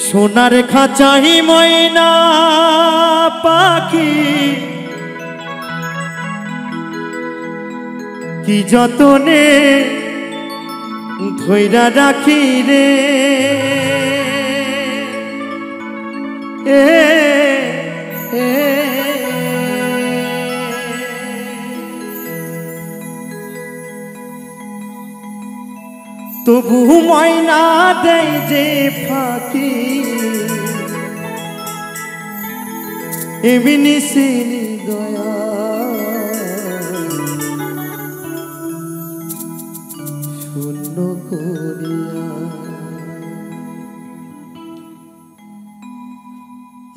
সোনার খাঁচাই ময়না পাখি কি যতনে ধইরা রাখি রে তবু ময়না দেয় যে ফাঁকি এমনি সিনি দয়া শূন্য করিয়া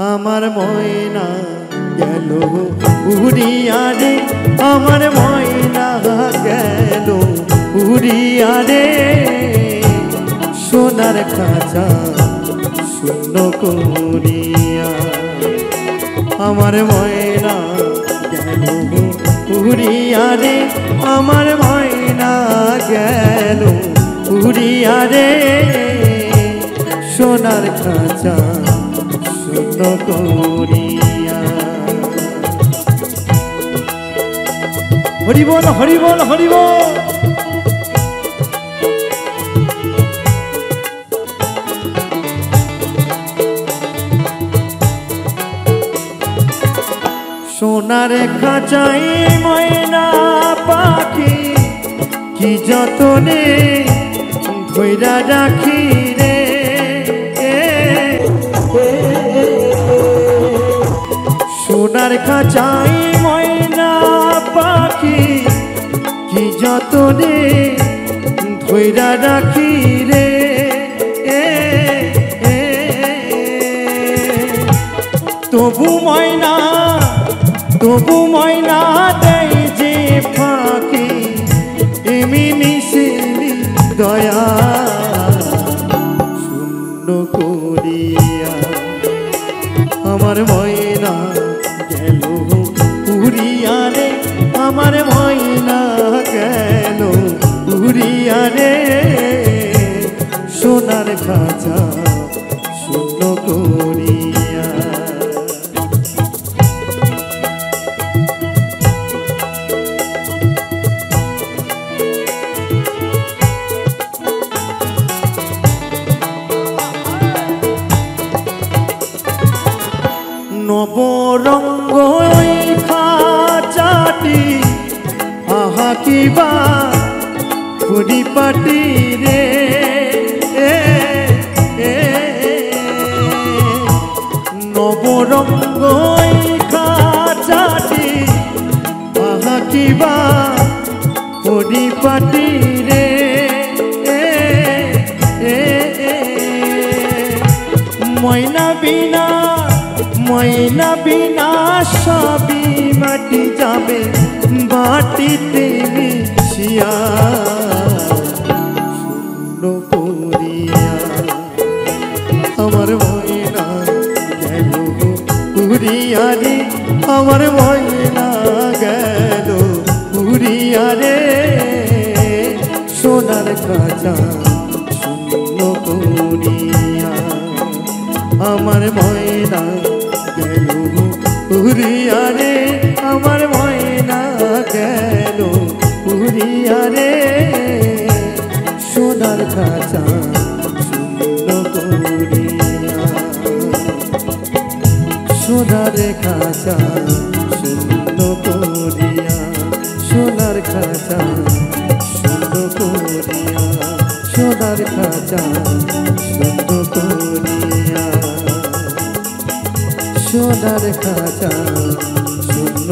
আমার ময়না গেল উড়িয়া রে আমার ময়না গেল উড়িয়া রে সোনার খাঁচা শূন্য করিয়া আমার ময়না গেল উড়িয়া রে আমার ময়না গেল উড়িয়া রে সোনার খাঁচা শূন্য করিয়া হরি বল হরি বল হরি বল সোনার খাঁচাই ময়না পাখি কি যতনে ধইরা রাখি রে সোনার খাঁচাই ময়না পাখি কি যতনে ধইরা রাখি রে তবু ময়না দেয় যে ফাঁকি এমনি সিনি দয়া শূন্য করিয়া আমার ময়না গেল উড়িয়া রে আমার ময়না গেল উড়িয়া রে সোনার খাঁচা শূন্য করিয়া নবরঙ্গ খাঁচাটি আহা কিবা পরিপাটি রে নবরঙ্গ খাঁচাটি আহা কিবা পরিপাটি রে ময়না বিনা সবই মাটি যাবে বাটিতে মিশিয়া শূন্য করিয়া আমার ময়না গেল উড়িয়া রে আমার ময়না গেল উড়িয়া রে সোনার খাঁচা শূন্য করিয়া আমার ময়না গেল উড়িয়া রে আমার ময়না গেল উড়িয়া রে সোনার খাঁচা শূন্য করিয়া সোনার খাঁচা শূন্য করিয়া সোনার খাঁচা শূন্য করিয়া সোনার খাঁচা শূন্য করিয়া সোনার খাঁচা শূন্য